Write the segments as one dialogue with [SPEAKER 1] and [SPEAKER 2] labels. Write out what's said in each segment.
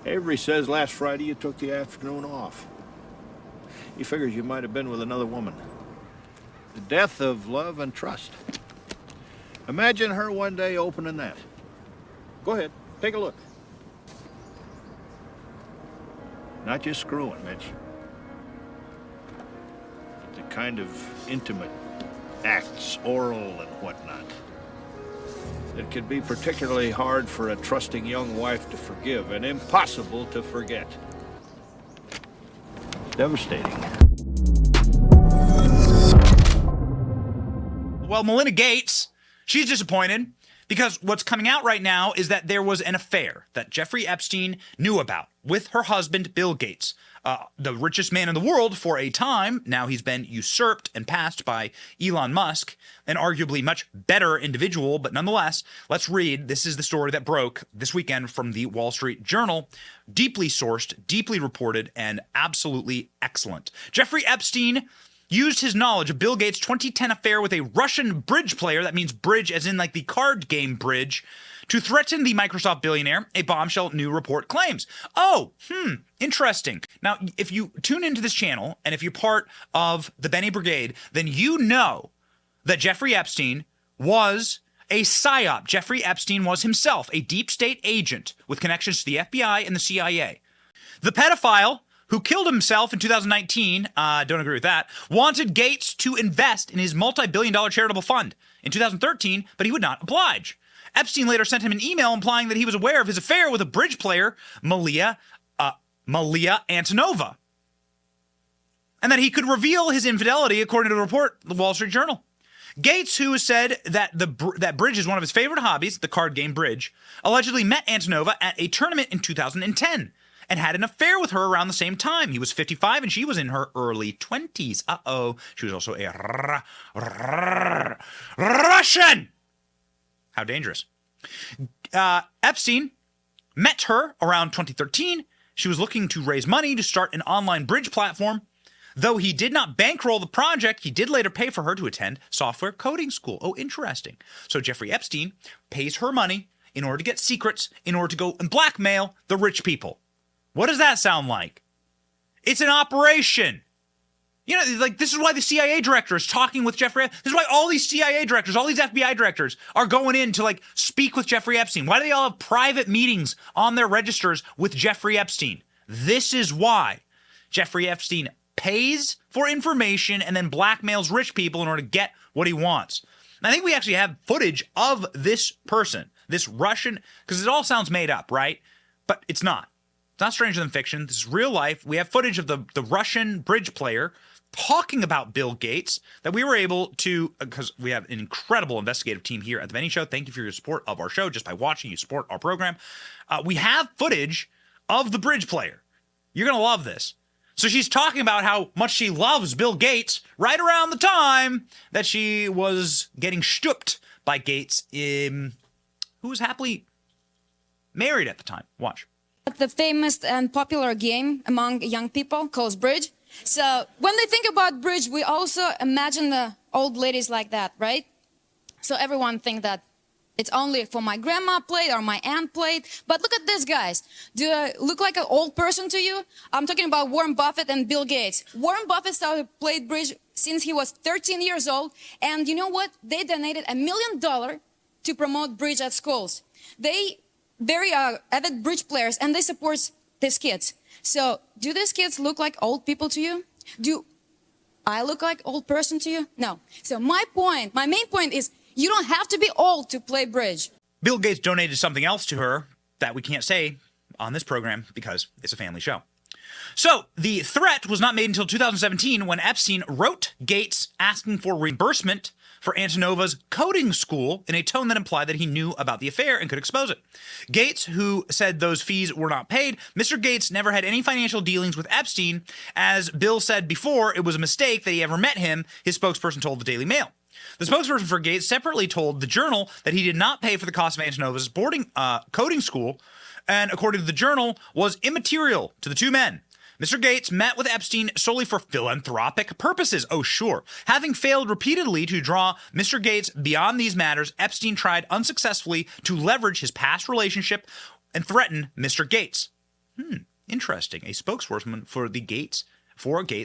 [SPEAKER 1] Avery says last Friday you took the afternoon off. He figures you might have been with another woman. The death of love and trust. Imagine her one day opening that. Go ahead, take a look. Not just screwing, Mitch. But the kind of intimate acts, oral and whatnot, that could be particularly hard for a trusting young wife to forgive and impossible to forget. Devastating.
[SPEAKER 2] Well, Melinda Gates, she's disappointed because what's coming out right now is that there was an affair that Jeffrey Epstein knew about with her husband, Bill Gates, the richest man in the world for a time. Now he's been usurped and passed by Elon Musk, an arguably much better individual, but nonetheless, let's read. This is the story that broke this weekend from the Wall Street Journal. Deeply sourced, deeply reported, and absolutely excellent. Jeffrey Epstein used his knowledge of Bill Gates' 2010 affair with a Russian bridge player, that means bridge as in like the card game bridge, to threaten the Microsoft billionaire, a bombshell new report claims. Oh, interesting. Now, if you tune into this channel, and if you're part of the Benny Brigade, then you know that Jeffrey Epstein was a psyop. Jeffrey Epstein was himself a deep state agent with connections to the FBI and the CIA. The pedophile who killed himself in 2019, don't agree with that, wanted Gates to invest in his multi-billion-dollar charitable fund in 2013, but he would not oblige. Epstein later sent him an email implying that he was aware of his affair with a bridge player, Malia Antonova, and that he could reveal his infidelity, according to the report, the Wall Street Journal. Gates, who said that that bridge is one of his favorite hobbies, the card game bridge, allegedly met Antonova at a tournament in 2010 and had an affair with her around the same time. He was 55 and she was in her early 20s. Uh-oh. She was also a Russian. How dangerous. Epstein met her around 2013. She was looking to raise money to start an online bridge platform. Though he did not bankroll the project, he did later pay for her to attend software coding school. Oh, interesting. So Jeffrey Epstein pays her money in order to get secrets, in order to go and blackmail the rich people. What does that sound like? It's an operation. You know, like, this is why the CIA director is talking with Jeffrey. This is why all these CIA directors, all these FBI directors are going in to, like, speak with Jeffrey Epstein. Why do they all have private meetings on their registers with Jeffrey Epstein? This is why Jeffrey Epstein pays for information and then blackmails rich people in order to get what he wants. And I think we actually have footage of this person, this Russian, because it all sounds made up, right? But it's not. It's not stranger than fiction. This is real life. We have footage of the Russian bridge player talking about Bill Gates that we were able to, because we have an incredible investigative team here at The Benny Show. Thank you for your support of our show. Just by watching, you support our program. We have footage of the bridge player. You're going to love this. So she's talking about how much she loves Bill Gates right around the time that she was getting stooped by Gates, who was happily married at the time. Watch.
[SPEAKER 3] The famous and popular game among young people called bridge. So when they think about bridge, we also imagine the old ladies like that, right? So everyone think that it's only for my grandma played or my aunt played. But look at this, guys. Do I look like an old person to you? I'm talking about Warren Buffett and Bill Gates. Warren Buffett started playing bridge since he was 13 years old. And you know what? They donated $1 million to promote bridge at schools. They very avid bridge players, and they support these kids. So do these kids look like old people to you? Do I look like old person to you? No. So my main point is, you don't have to be old to play bridge.
[SPEAKER 2] Bill Gates donated something else to her that we can't say on this program because it's a family show. So the threat was not made until 2017 when Epstein wrote Gates asking for reimbursement for Antonova's coding school in a tone that implied that he knew about the affair and could expose it. Gates, who said those fees were not paid, Mr. Gates never had any financial dealings with Epstein. As Bill said before, it was a mistake that he ever met him, his spokesperson told the Daily Mail. The spokesperson for Gates separately told the Journal that he did not pay for the cost of Antonova's coding school, and according to the Journal, was immaterial to the two men. Mr. Gates met with Epstein solely for philanthropic purposes. Oh, sure. Having failed repeatedly to draw Mr. Gates beyond these matters, Epstein tried unsuccessfully to leverage his past relationship and threaten Mr. Gates. Interesting. A spokeswoman for Gates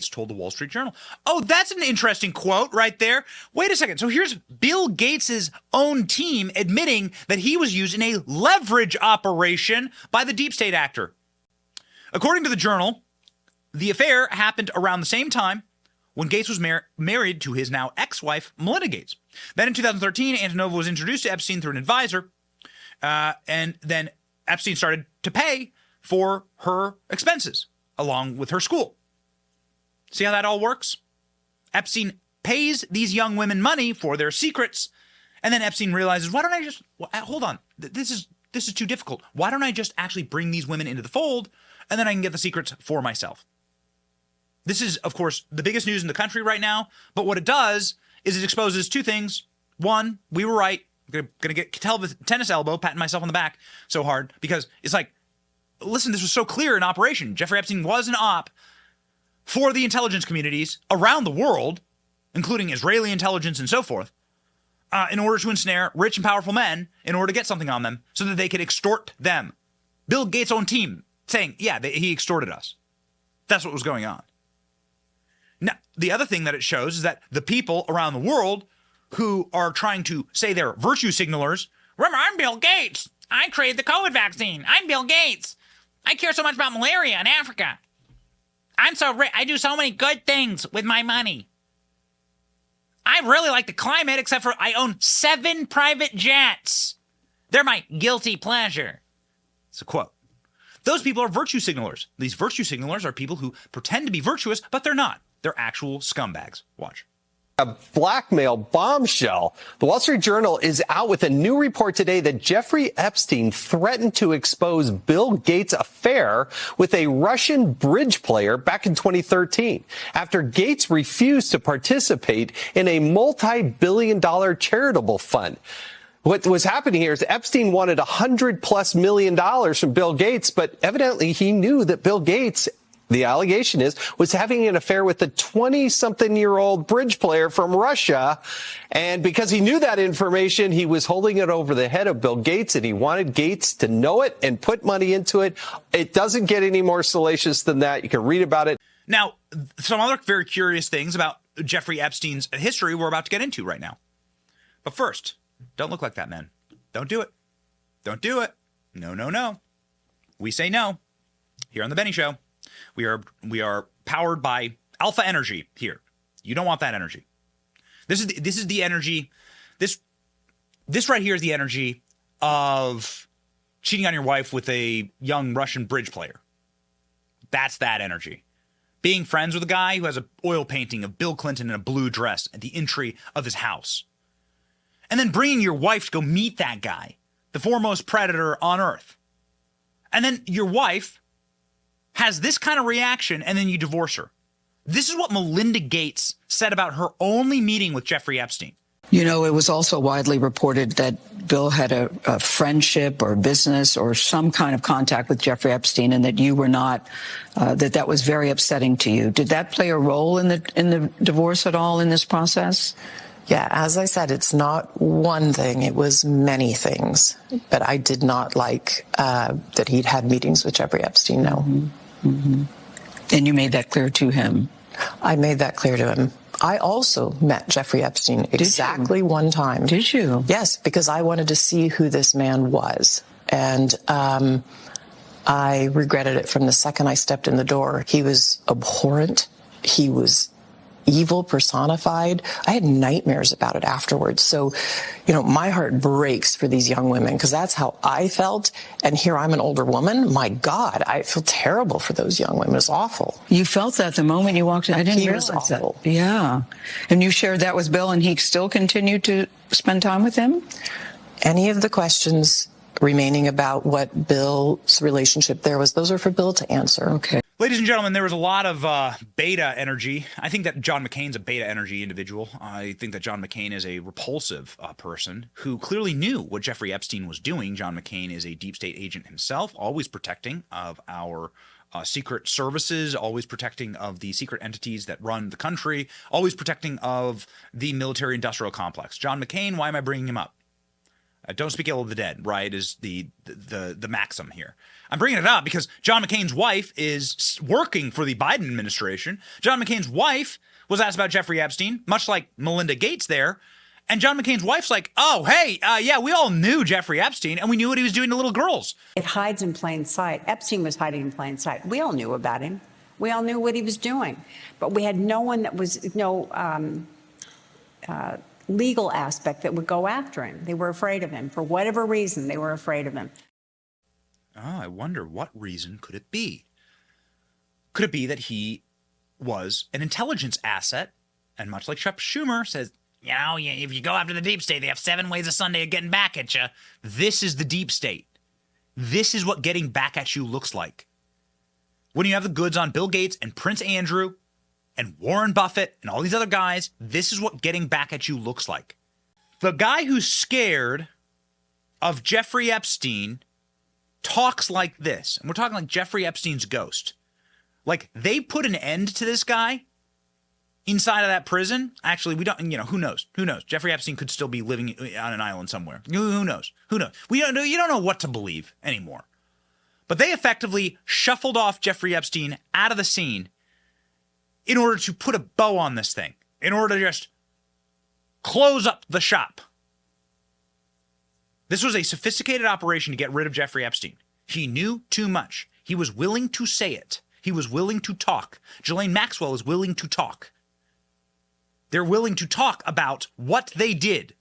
[SPEAKER 2] told the Wall Street Journal. Oh, that's an interesting quote right there. Wait a second. So here's Bill Gates's own team admitting that he was used in a leverage operation by the deep state actor. According to the Journal, the affair happened around the same time when Gates was married to his now ex-wife, Melinda Gates. Then in 2013, Antonova was introduced to Epstein through an advisor, and then Epstein started to pay for her expenses along with her school. See how that all works? Epstein pays these young women money for their secrets, and then Epstein realizes, why don't I just hold on? This is too difficult. Why don't I just actually bring these women into the fold, and then I can get the secrets for myself? This is, of course, the biggest news in the country right now, but what it does is it exposes two things. One, we were right. I'm gonna get tennis elbow, patting myself on the back so hard, because it's like, listen, this was so clear in operation. Jeffrey Epstein was an op for the intelligence communities around the world, including Israeli intelligence and so forth, in order to ensnare rich and powerful men in order to get something on them so that they could extort them. Bill Gates' own team saying, yeah, he extorted us. That's what was going on. Now, the other thing that it shows is that the people around the world who are trying to say they're virtue signalers, remember, I'm Bill Gates. I created the COVID vaccine. I'm Bill Gates. I care so much about malaria in Africa. I'm so rich. I do so many good things with my money. I really like the climate, except for I own 7 private jets. They're my guilty pleasure. It's a quote. Those people are virtue signalers. These virtue signalers are people who pretend to be virtuous, but they're not. They're actual scumbags. Watch.
[SPEAKER 4] A blackmail bombshell. The Wall Street Journal is out with a new report today that Jeffrey Epstein threatened to expose Bill Gates' affair with a Russian bridge player back in 2013 after Gates refused to participate in a multi-billion-dollar charitable fund. What was happening here is Epstein wanted $100+ million from Bill Gates, but evidently he knew that Bill Gates, the allegation is, was having an affair with a 20-something-year-old bridge player from Russia. And because he knew that information, he was holding it over the head of Bill Gates, and he wanted Gates to know it and put money into it. It doesn't get any more salacious than that. You can read about it.
[SPEAKER 2] Now, some other very curious things about Jeffrey Epstein's history we're about to get into right now. But first, don't look like that, man. Don't do it. Don't do it. No, no, no. We say no here on The Benny Show. We are powered by alpha energy here. You don't want that energy. This is the energy. This right here is the energy of cheating on your wife with a young Russian bridge player. That's that energy. Being friends with a guy who has an oil painting of Bill Clinton in a blue dress at the entry of his house. And then bringing your wife to go meet that guy, the foremost predator on earth. And then your wife has this kind of reaction, and then you divorce her. This is what Melinda Gates said about her only meeting with Jeffrey Epstein.
[SPEAKER 5] You know, it was also widely reported that Bill had a friendship or business or some kind of contact with Jeffrey Epstein, and that you were not, that was very upsetting to you. Did that play a role in the divorce at all in this process?
[SPEAKER 6] Yeah, as I said, it's not one thing. It was many things. But I did not like that he'd had meetings with Jeffrey Epstein, no.
[SPEAKER 5] Mm-hmm. Mm-hmm. And you made that clear to him?
[SPEAKER 6] I made that clear to him. I also met Jeffrey Epstein exactly one time.
[SPEAKER 5] Did you?
[SPEAKER 6] Yes, because I wanted to see who this man was. And I regretted it from the second I stepped in the door. He was abhorrent. He was evil personified. I had nightmares about it afterwards. So, you know, my heart breaks for these young women because that's how I felt. And here I'm an older woman. My God, I feel terrible for those young women. It's awful.
[SPEAKER 5] You felt that the moment you walked in. I didn't
[SPEAKER 6] He
[SPEAKER 5] realize
[SPEAKER 6] was awful.
[SPEAKER 5] that. Yeah. And you shared that with Bill, and he still continued to spend time with him?
[SPEAKER 6] Any of the questions remaining about what Bill's relationship there was, those are for Bill to answer.
[SPEAKER 5] Okay.
[SPEAKER 2] Ladies and gentlemen, there was a lot of beta energy. I think that John McCain's a beta energy individual. I think that John McCain is a repulsive person who clearly knew what Jeffrey Epstein was doing. John McCain is a deep state agent himself, always protecting of our secret services, always protecting of the secret entities that run the country, always protecting of the military-industrial complex. John McCain, why am I bringing him up? Don't speak ill of the dead, right, is the maxim here. I'm bringing it up because John McCain's wife is working for the Biden administration. John McCain's wife was asked about Jeffrey Epstein, much like Melinda Gates there. And John McCain's wife's like, oh, hey, yeah, we all knew Jeffrey Epstein, and we knew what he was doing to little girls.
[SPEAKER 7] It hides in plain sight. Epstein was hiding in plain sight. We all knew about him. We all knew what he was doing. But we had no one that was, legal aspect that would go after him. They were afraid of him. For whatever reason, they were afraid of him.
[SPEAKER 2] Oh, I wonder what reason could it be? Could it be that he was an intelligence asset? And much like Chuck Schumer says, you know, if you go after the deep state, they have 7 ways a Sunday of getting back at you. This is the deep state. This is what getting back at you looks like. When you have the goods on Bill Gates and Prince Andrew and Warren Buffett and all these other guys, this is what getting back at you looks like. The guy who's scared of Jeffrey Epstein talks like this. And we're talking like Jeffrey Epstein's ghost. Like, they put an end to this guy inside of that prison. Actually, we don't, who knows? Who knows? Jeffrey Epstein could still be living on an island somewhere. Who knows? Who knows? You don't know what to believe anymore. But they effectively shuffled off Jeffrey Epstein out of the scene in order to put a bow on this thing, in order to just close up the shop. This was a sophisticated operation to get rid of Jeffrey Epstein. He knew too much. He was willing to say it. He was willing to talk. Ghislaine Maxwell is willing to talk. They're willing to talk about what they did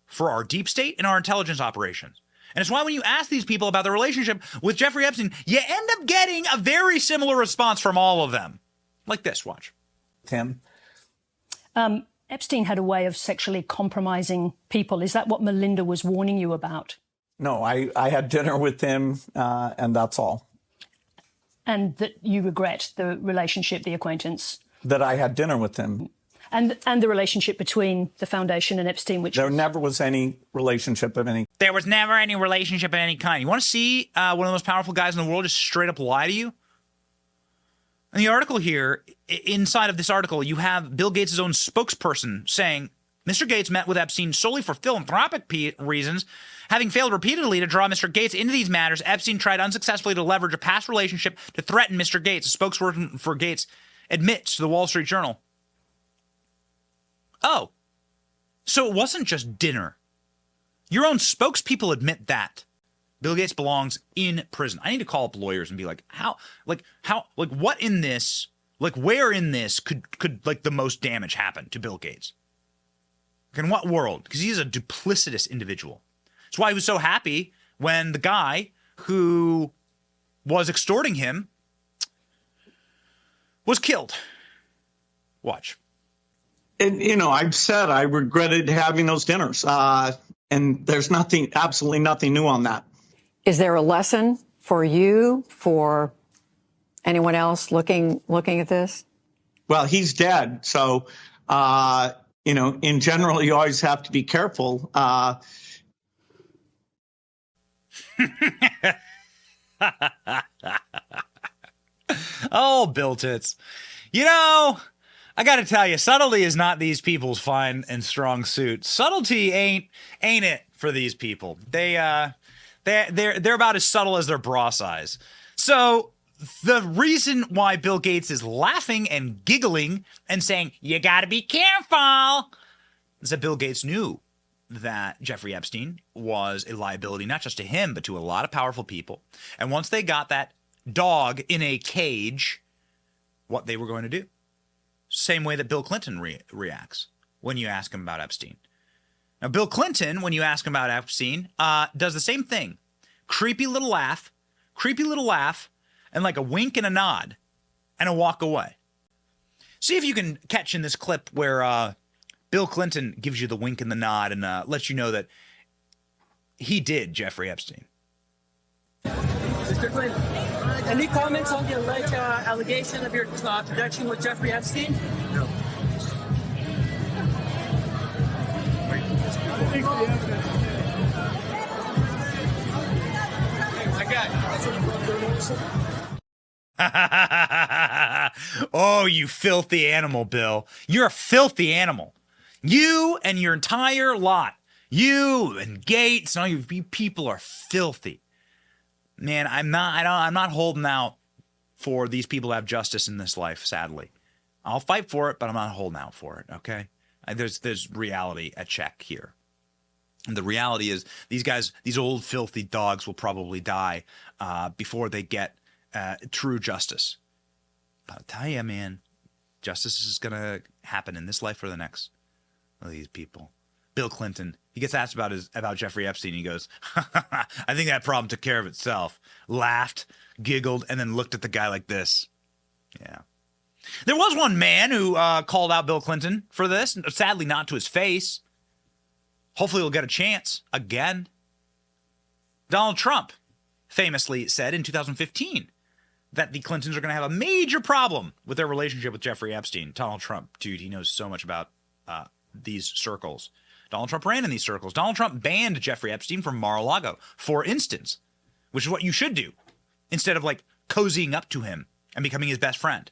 [SPEAKER 2] for our deep state and our intelligence operations. And it's why when you ask these people about their relationship with Jeffrey Epstein, you end up getting a very similar response from all of them. Like this, watch.
[SPEAKER 8] Tim?
[SPEAKER 9] Epstein had a way of sexually compromising people. Is that what Melinda was warning you about?
[SPEAKER 8] No, I had dinner with him, and that's all.
[SPEAKER 9] And that you regret the relationship, the acquaintance?
[SPEAKER 8] That I had dinner with him.
[SPEAKER 9] And the relationship between the foundation and Epstein, which
[SPEAKER 8] there never was any relationship of any.
[SPEAKER 2] There was never any relationship of any kind. You want to see one of the most powerful guys in the world just straight up lie to you? In the article here, inside of this article, you have Bill Gates' own spokesperson saying, Mr. Gates met with Epstein solely for philanthropic reasons. Having failed repeatedly to draw Mr. Gates into these matters, Epstein tried unsuccessfully to leverage a past relationship to threaten Mr. Gates. A spokesperson for Gates admits to the Wall Street Journal. Oh, so it wasn't just dinner. Your own spokespeople admit that. Bill Gates belongs in prison. I need to call up lawyers and be like, what in this, where in this could the most damage happen to Bill Gates? In what world? Because he's a duplicitous individual. That's why he was so happy when the guy who was extorting him was killed. Watch.
[SPEAKER 10] And, I've said I regretted having those dinners. And there's absolutely nothing new on that.
[SPEAKER 5] Is there a lesson for you, for anyone else looking at this?
[SPEAKER 10] Well, he's dead. So, in general, you always have to be careful.
[SPEAKER 2] Oh, Bill Tits. I got to tell you, subtlety is not these people's fine and strong suit. Subtlety ain't it for these people. They're about as subtle as their bra size. So the reason why Bill Gates is laughing and giggling and saying, you got to be careful, is that Bill Gates knew that Jeffrey Epstein was a liability, not just to him, but to a lot of powerful people. And once they got that dog in a cage, what they were going to do. Same way that Bill Clinton reacts when you ask him about Epstein. Now, Bill Clinton, when you ask him about Epstein, does the same thing. Creepy little laugh, and like a wink and a nod, and a walk away. See if you can catch in this clip where Bill Clinton gives you the wink and the nod and lets you know that he did Jeffrey Epstein.
[SPEAKER 11] Mr. Clinton, any comments on the alleged allegation of your connection with Jeffrey Epstein? No.
[SPEAKER 2] Oh, you filthy animal, Bill. You're a filthy animal. You and your entire lot. You and Gates and all you people are filthy. Man, I'm not holding out for these people to have justice in this life, sadly. I'll fight for it, but I'm not holding out for it, okay? There's reality at check here. And the reality is these guys, these old filthy dogs will probably die before they get true justice. But I'll tell you, man, justice is going to happen in this life or the next. These people. Bill Clinton, he gets asked about Jeffrey Epstein. He goes, I think that problem took care of itself. Laughed, giggled, and then looked at the guy like this. Yeah. There was one man who called out Bill Clinton for this, sadly not to his face. Hopefully he'll get a chance again. Donald Trump famously said in 2015 that the Clintons are going to have a major problem with their relationship with Jeffrey Epstein. Donald Trump, dude, he knows so much about these circles. Donald Trump ran in these circles. Donald Trump banned Jeffrey Epstein from Mar-a-Lago, for instance, which is what you should do instead of like cozying up to him and becoming his best friend.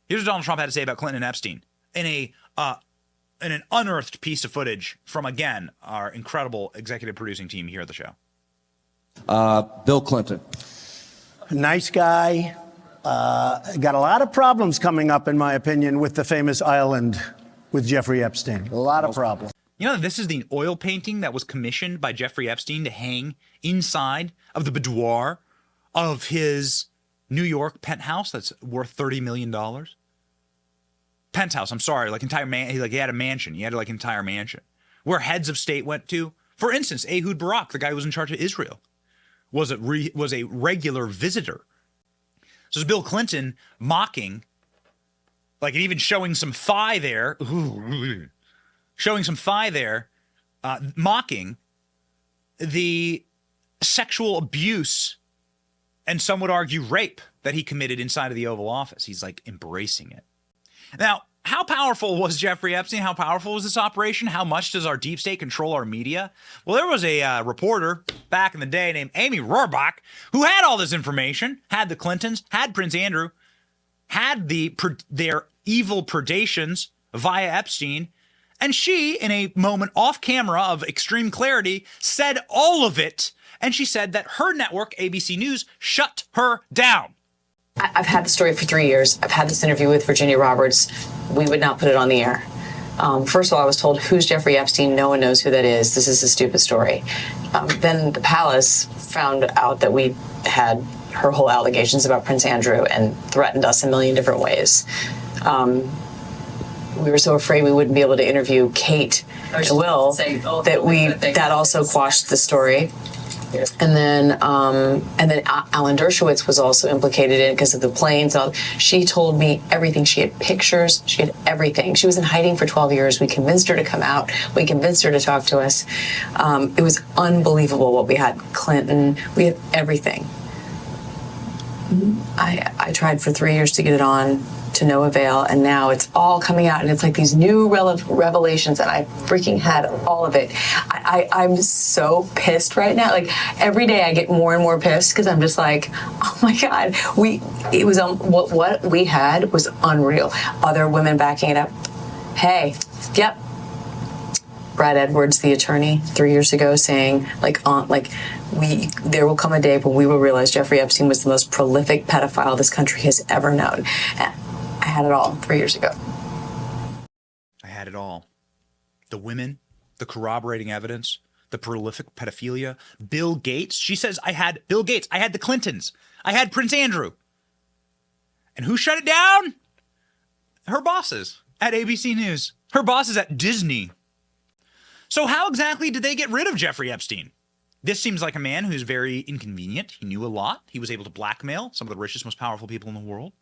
[SPEAKER 2] Here's what Donald Trump had to say about Clinton and Epstein in an unearthed piece of footage from, again, our incredible executive producing team here at the show.
[SPEAKER 12] Bill Clinton.
[SPEAKER 13] Nice guy. Got a lot of problems coming up, in my opinion, with the famous island with Jeffrey Epstein. A lot of problems.
[SPEAKER 2] You know, this is the oil painting that was commissioned by Jeffrey Epstein to hang inside of the boudoir of his New York penthouse that's worth $30 million. Penthouse, I'm sorry, like entire man. He had a mansion. He had like entire mansion where heads of state went to. For instance, Ehud Barak, the guy who was in charge of Israel, was a regular visitor. So it's Bill Clinton mocking, like, and even showing some thigh there. Showing some thigh there, mocking the sexual abuse and some would argue rape that he committed inside of the Oval Office. He's like embracing it. Now, how powerful was Jeffrey Epstein? How powerful was this operation? How much does our deep state control our media? Well, there was a reporter back in the day named Amy Rohrbach who had all this information, had the Clintons, had Prince Andrew, had their evil predations via Epstein. And she, in a moment off camera of extreme clarity, said all of it. And she said that her network, ABC News, shut her down.
[SPEAKER 14] I've had the story for 3 years. I've had this interview with Virginia Roberts. We would not put it on the air. First of all, I was told, who's Jeffrey Epstein? No one knows who that is. This is a stupid story. Then the palace found out that we had her whole allegations about Prince Andrew and threatened us a million different ways. We were so afraid we wouldn't be able to interview Kate and Will that also quashed the story. And then Alan Dershowitz was also implicated in it because of the planes. She told me everything. She had pictures. She had everything. She was in hiding for 12 years. We convinced her to come out. We convinced her to talk to us. It was unbelievable what we had. Clinton. We had everything. I tried for 3 years to get it on, to no avail, and now it's all coming out, and it's like these new revelations, and I freaking had all of it. I'm so pissed right now. Like, every day I get more and more pissed because I'm just like, oh my God, what we had was unreal. Other women backing it up. Hey, yep. Brad Edwards, the attorney, 3 years ago, saying, there will come a day when we will realize Jeffrey Epstein was the most prolific pedophile this country has ever known. I had it all 3 years ago.
[SPEAKER 2] I had it all. The women, the corroborating evidence, the prolific pedophilia, Bill Gates. She says, I had Bill Gates. I had the Clintons. I had Prince Andrew. And who shut it down? Her bosses at ABC News. Her bosses at Disney. So how exactly did they get rid of Jeffrey Epstein? This seems like a man who's very inconvenient. He knew a lot. He was able to blackmail some of the richest, most powerful people in the world.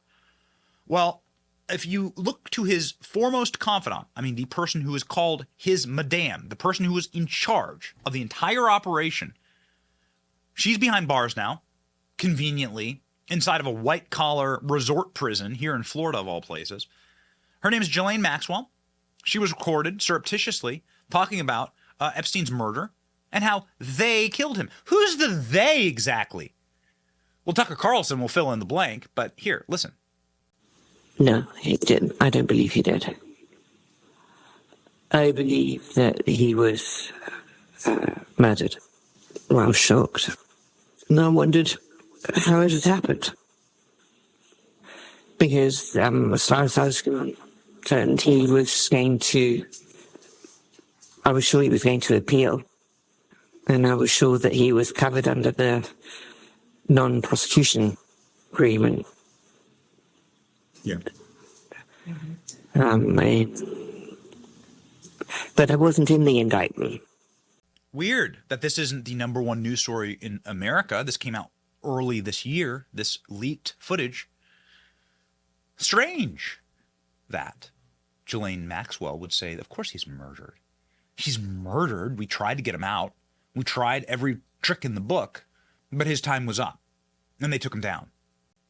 [SPEAKER 2] Well, if you look to his foremost confidant, I mean, the person who is called his madame, the person who was in charge of the entire operation, she's behind bars now, conveniently, inside of a white-collar resort prison here in Florida, of all places. Her name is Ghislaine Maxwell. She was recorded surreptitiously talking about Epstein's murder and how they killed him. Who's the they exactly? Well, Tucker Carlson will fill in the blank, but here, listen.
[SPEAKER 15] No, he didn't. I don't believe he did. I believe that he was murdered. Well, I was shocked. And I wondered how it had happened. Because as far as I was concerned, he was going to... I was sure he was going to appeal. And I was sure that he was covered under the non-prosecution agreement.
[SPEAKER 2] Yeah.
[SPEAKER 15] But I wasn't in the indictment.
[SPEAKER 2] Weird that this isn't the #1 news story in America. This came out early this year, this leaked footage. Strange that Ghislaine Maxwell would say, of course he's murdered. He's murdered. We tried to get him out. We tried every trick in the book, but his time was up, and they took him down.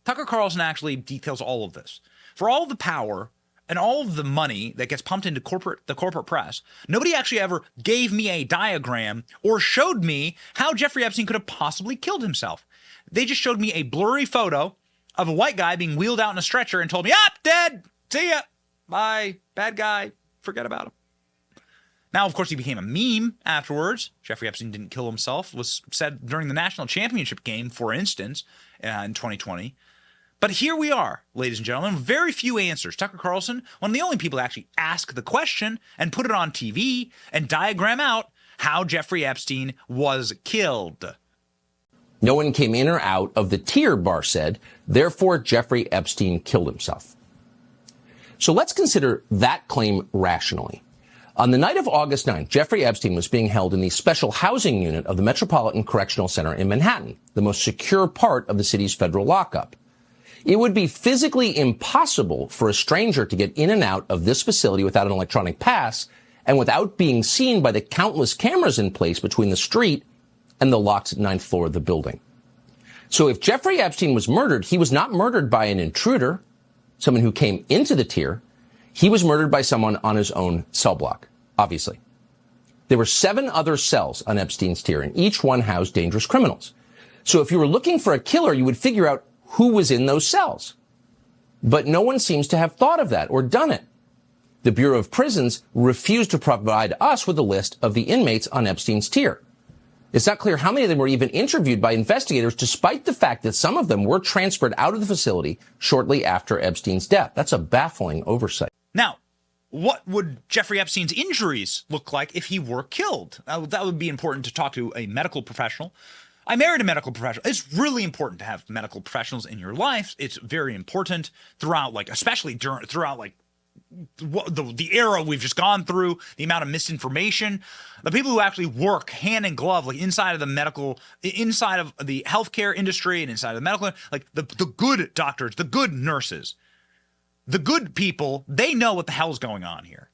[SPEAKER 2] Tucker Carlson actually details all of this. For all the power and all of the money that gets pumped into the corporate press, nobody actually ever gave me a diagram or showed me how Jeffrey Epstein could have possibly killed himself. They just showed me a blurry photo of a white guy being wheeled out in a stretcher and told me, dead, see ya, bye, bad guy, forget about him. Now, of course, he became a meme afterwards. Jeffrey Epstein didn't kill himself, was said during the national championship game, for instance, in 2020. But here we are, ladies and gentlemen, very few answers. Tucker Carlson, one of the only people to actually ask the question and put it on TV and diagram out how Jeffrey Epstein was killed.
[SPEAKER 16] No one came in or out of the tier, Barr said. Therefore, Jeffrey Epstein killed himself. So let's consider that claim rationally. On the night of August 9th, Jeffrey Epstein was being held in the special housing unit of the Metropolitan Correctional Center in Manhattan, the most secure part of the city's federal lockup. It would be physically impossible for a stranger to get in and out of this facility without an electronic pass and without being seen by the countless cameras in place between the street and the locked 9th floor of the building. So if Jeffrey Epstein was murdered, he was not murdered by an intruder, someone who came into the tier. He was murdered by someone on his own cell block, obviously. There were 7 other cells on Epstein's tier, and each one housed dangerous criminals. So if you were looking for a killer, you would figure out who was in those cells. But no one seems to have thought of that or done it. The Bureau of Prisons refused to provide us with a list of the inmates on Epstein's tier. It's not clear how many of them were even interviewed by investigators, despite the fact that some of them were transferred out of the facility shortly after Epstein's death. That's a baffling oversight.
[SPEAKER 2] Now, what would Jeffrey Epstein's injuries look like if he were killed? That would be important to talk to a medical professional. I married a medical professional. It's really important to have medical professionals in your life. It's very important throughout, especially throughout the era we've just gone through, the amount of misinformation, the people who actually work hand in glove, inside of the healthcare industry and inside of the medical, the good doctors, the good nurses, the good people, they know what the hell's going on here.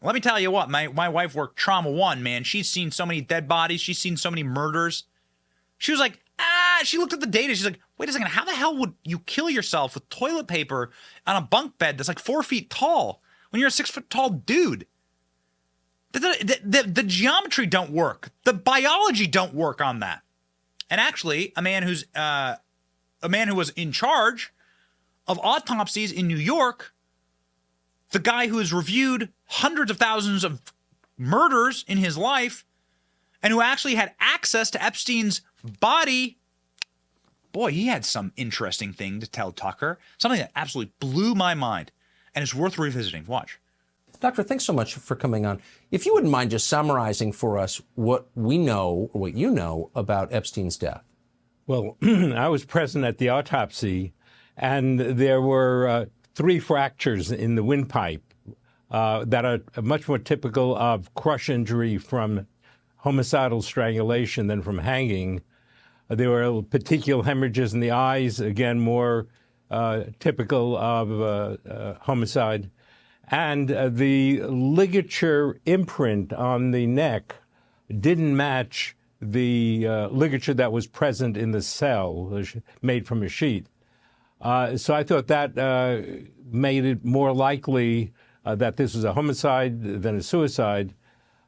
[SPEAKER 2] Let me tell you what, my wife worked Trauma 1, man. She's seen so many dead bodies. She's seen so many murders. She was like, she looked at the data. She's like, wait a second, how the hell would you kill yourself with toilet paper on a bunk bed that's 4 feet tall when you're a 6 foot tall dude? The geometry don't work. The biology don't work on that. And actually, a man who was in charge of autopsies in New York, the guy who has reviewed hundreds of thousands of murders in his life and who actually had access to Epstein's body, boy, he had some interesting thing to tell Tucker, something that absolutely blew my mind, and it's worth revisiting. Watch.
[SPEAKER 16] Doctor, thanks so much for coming on. If you wouldn't mind just summarizing for us what we know, or what you know, about Epstein's death.
[SPEAKER 17] Well, I was present at the autopsy, and there were 3 fractures in the windpipe that are much more typical of crush injury from homicidal strangulation than from hanging. There were petechial hemorrhages in the eyes, again, more typical of homicide. And the ligature imprint on the neck didn't match the ligature that was present in the cell made from a sheet. So I thought that made it more likely that this was a homicide than a suicide.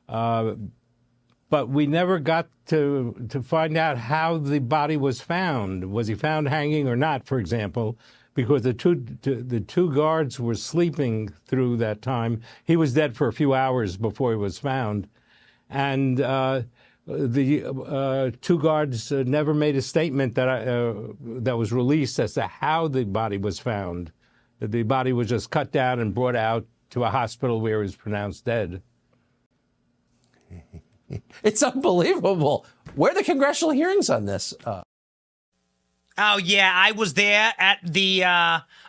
[SPEAKER 17] But we never got to find out how the body was found. Was he found hanging or not, for example, because the two guards were sleeping through that time. He was dead for a few hours before he was found. And the two guards never made a statement that was released as to how the body was found. The body was just cut down and brought out to a hospital where he was pronounced dead.
[SPEAKER 16] It's unbelievable. Where are the congressional hearings on this?
[SPEAKER 2] Oh, yeah, I was there at the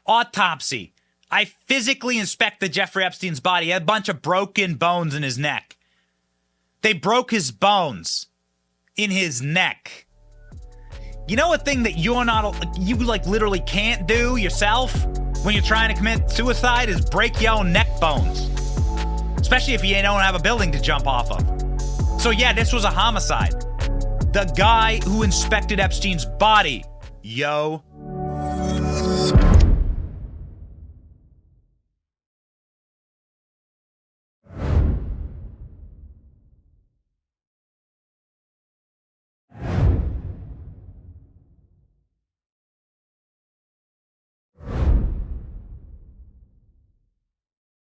[SPEAKER 2] autopsy. I physically inspected Jeffrey Epstein's body. He had a bunch of broken bones in his neck. They broke his bones in his neck. You know a thing that you literally can't do yourself when you're trying to commit suicide is break your own neck bones. Especially if you don't have a building to jump off of. So yeah, this was a homicide. The guy who inspected Epstein's body, yo,